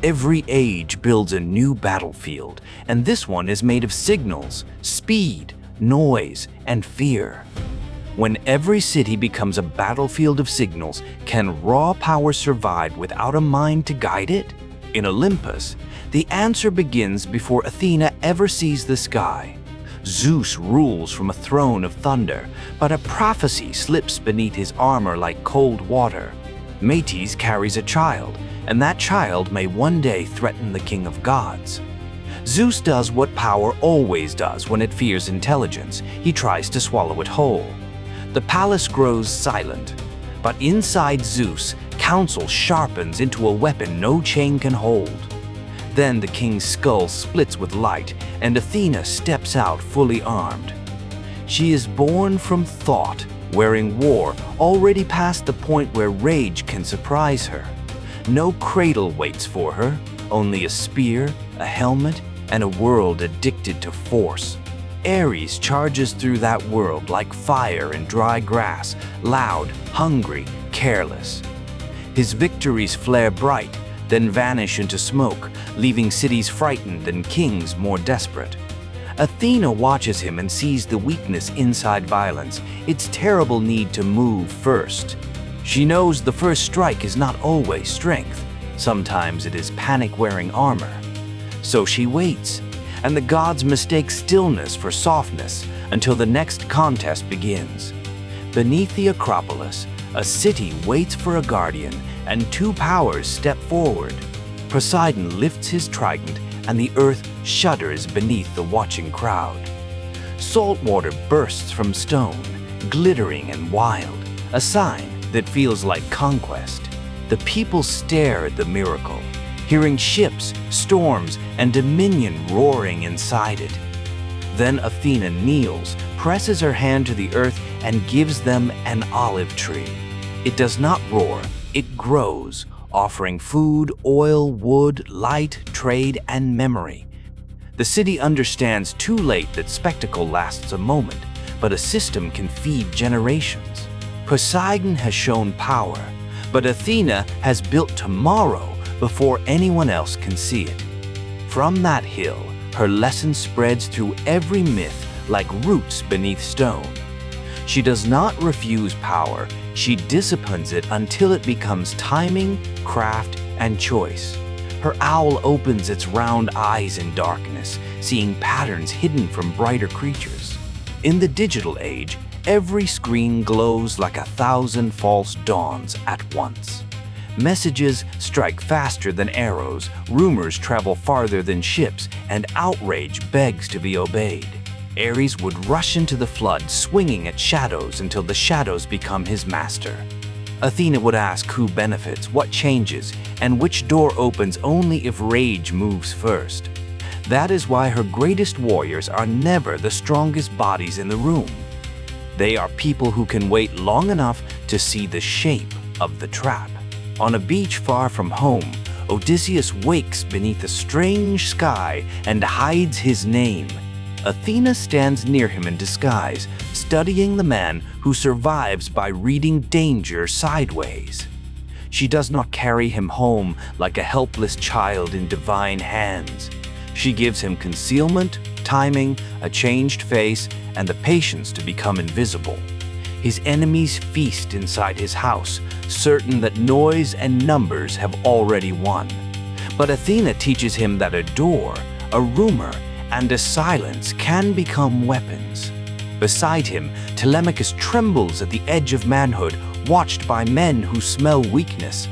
Every age builds a new battlefield, and this one is made of signals, speed, noise, and fear. When every city becomes a battlefield of signals, can raw power survive without a mind to guide it? In Olympus, the answer begins before Athena ever sees the sky. Zeus rules from a throne of thunder, but a prophecy slips beneath his armor like cold water. Metis carries a child, and that child may one day threaten the king of gods. Zeus does what power always does when it fears intelligence. He tries to swallow it whole. The palace grows silent, but inside Zeus, counsel sharpens into a weapon no chain can hold. Then the king's skull splits with light, and Athena steps out fully armed. She is born from thought, wearing war, already past the point where rage can surprise her. No cradle waits for her, only a spear, a helmet, and a world addicted to force. Ares charges through that world like fire in dry grass, loud, hungry, careless. His victories flare bright, then vanish into smoke, leaving cities frightened and kings more desperate. Athena watches him and sees the weakness inside violence, its terrible need to move first. She knows the first strike is not always strength. Sometimes it is panic wearing armor. So she waits, and the gods mistake stillness for softness until the next contest begins. Beneath the Acropolis, a city waits for a guardian, and two powers step forward. Poseidon lifts his trident, and the earth shudders beneath the watching crowd. Salt water bursts from stone, glittering and wild, a sign that feels like conquest. The people stare at the miracle, hearing ships, storms, and dominion roaring inside it. Then Athena kneels, presses her hand to the earth, and gives them an olive tree. It does not roar, it grows, offering food, oil, wood, light, trade, and memory. The city understands too late that spectacle lasts a moment, but a system can feed generations. Poseidon has shown power, but Athena has built tomorrow before anyone else can see it. From that hill, her lesson spreads through every myth like roots beneath stone. She does not refuse power, she disciplines it until it becomes timing, craft, and choice. Her owl opens its round eyes in darkness, seeing patterns hidden from brighter creatures. In the digital age, every screen glows like 1,000 false dawns at once. Messages strike faster than arrows, rumors travel farther than ships, and outrage begs to be obeyed. Ares would rush into the flood, swinging at shadows until the shadows become his master. Athena would ask who benefits, what changes, and which door opens only if rage moves first. That is why her greatest warriors are never the strongest bodies in the room. They are people who can wait long enough to see the shape of the trap. On a beach far from home, Odysseus wakes beneath a strange sky and hides his name. Athena stands near him in disguise, studying the man who survives by reading danger sideways. She does not carry him home like a helpless child in divine hands. She gives him concealment, timing, a changed face, and the patience to become invisible. His enemies feast inside his house, certain that noise and numbers have already won. But Athena teaches him that a door, a rumor, and a silence can become weapons. Beside him, Telemachus trembles at the edge of manhood, watched by men who smell weakness.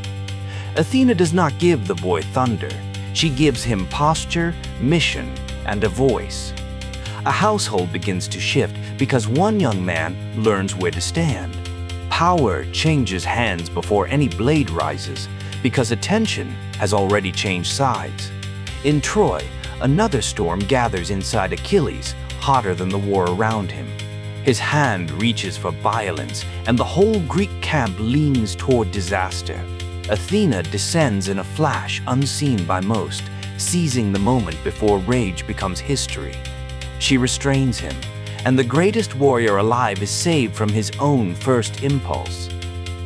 Athena does not give the boy thunder. She gives him posture, mission, and a voice. A household begins to shift because one young man learns where to stand. Power changes hands before any blade rises, because attention has already changed sides. In Troy, another storm gathers inside Achilles, hotter than the war around him. His hand reaches for violence, and the whole Greek camp leans toward disaster. Athena descends in a flash unseen by most, seizing the moment before rage becomes history. She restrains him, and the greatest warrior alive is saved from his own first impulse.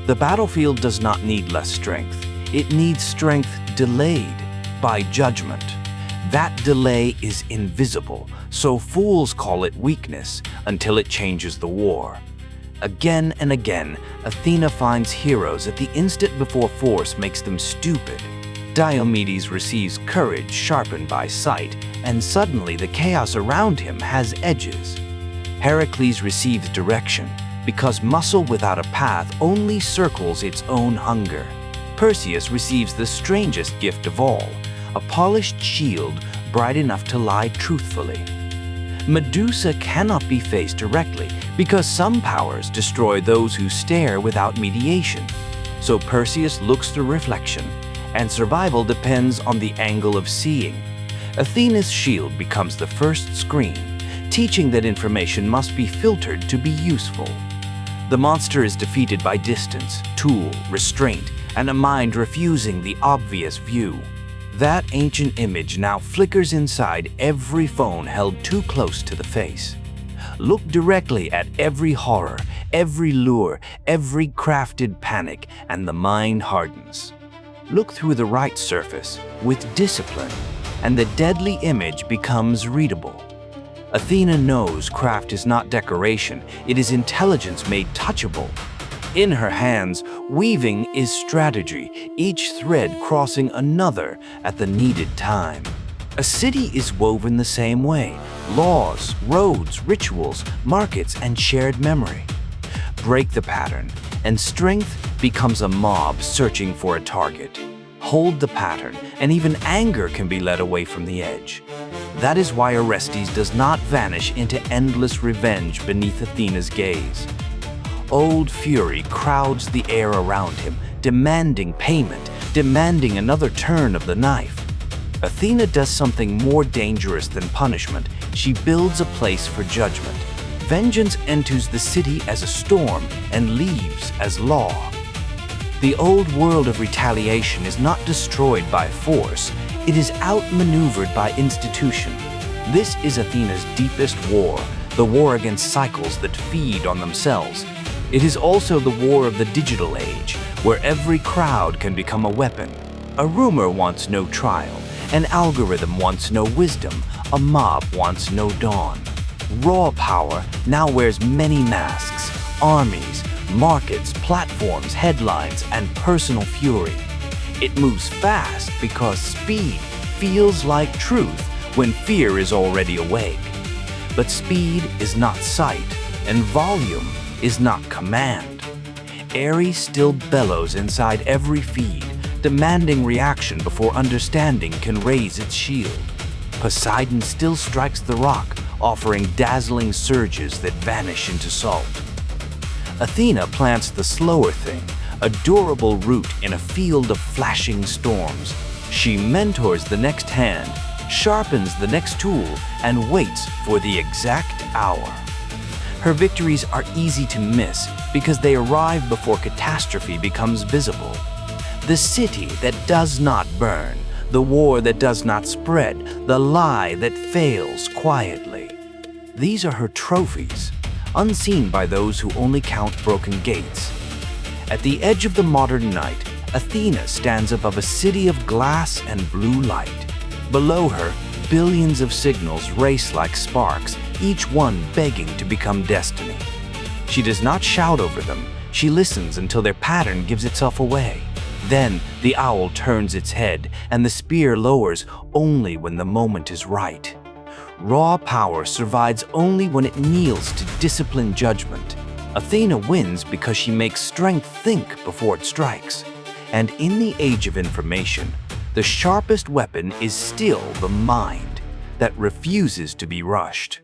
The battlefield does not need less strength. It needs strength delayed. by judgment. That delay is invisible, so fools call it weakness until it changes the war. Again and again, Athena finds heroes at the instant before force makes them stupid. Diomedes receives courage sharpened by sight, and suddenly the chaos around him has edges. Heracles receives direction, because muscle without a path only circles its own hunger. Perseus receives the strangest gift of all, a polished shield bright enough to lie truthfully. Medusa cannot be faced directly because some powers destroy those who stare without mediation. So Perseus looks through reflection, and survival depends on the angle of seeing. Athena's shield becomes the first screen, teaching that information must be filtered to be useful. The monster is defeated by distance, tool, restraint, and a mind refusing the obvious view. That ancient image now flickers inside every phone held too close to the face. Look directly at every horror, every lure, every crafted panic, and the mind hardens. Look through the right surface with discipline, and the deadly image becomes readable. Athena knows craft is not decoration, it is intelligence made touchable. In her hands, weaving is strategy, each thread crossing another at the needed time. A city is woven the same way: laws, roads, rituals, markets, and shared memory. Break the pattern, and strength becomes a mob searching for a target. Hold the pattern, and even anger can be led away from the edge. That is why Orestes does not vanish into endless revenge beneath Athena's gaze. Old fury crowds the air around him, demanding payment, demanding another turn of the knife. Athena does something more dangerous than punishment. She builds a place for judgment. Vengeance enters the city as a storm and leaves as law. The old world of retaliation is not destroyed by force, it is outmaneuvered by institution. This is Athena's deepest war, the war against cycles that feed on themselves. It is also the war of the digital age, where every crowd can become a weapon. A rumor wants no trial, an algorithm wants no wisdom, a mob wants no dawn. Raw power now wears many masks: armies, markets, platforms, headlines, and personal fury. It moves fast because speed feels like truth when fear is already awake. But speed is not sight, and volume is not command. Ares still bellows inside every feed, demanding reaction before understanding can raise its shield. Poseidon still strikes the rock, offering dazzling surges that vanish into salt. Athena plants the slower thing, a durable root in a field of flashing storms. She mentors the next hand, sharpens the next tool, and waits for the exact hour. Her victories are easy to miss because they arrive before catastrophe becomes visible. The city that does not burn, the war that does not spread, the lie that fails quietly. These are her trophies, unseen by those who only count broken gates. At the edge of the modern night, Athena stands above a city of glass and blue light. Below her, billions of signals race like sparks, each one begging to become destiny. She does not shout over them, she listens until their pattern gives itself away. Then the owl turns its head, and the spear lowers only when the moment is right. Raw power survives only when it kneels to disciplined judgment. Athena wins because she makes strength think before it strikes. And in the age of information, the sharpest weapon is still the mind that refuses to be rushed.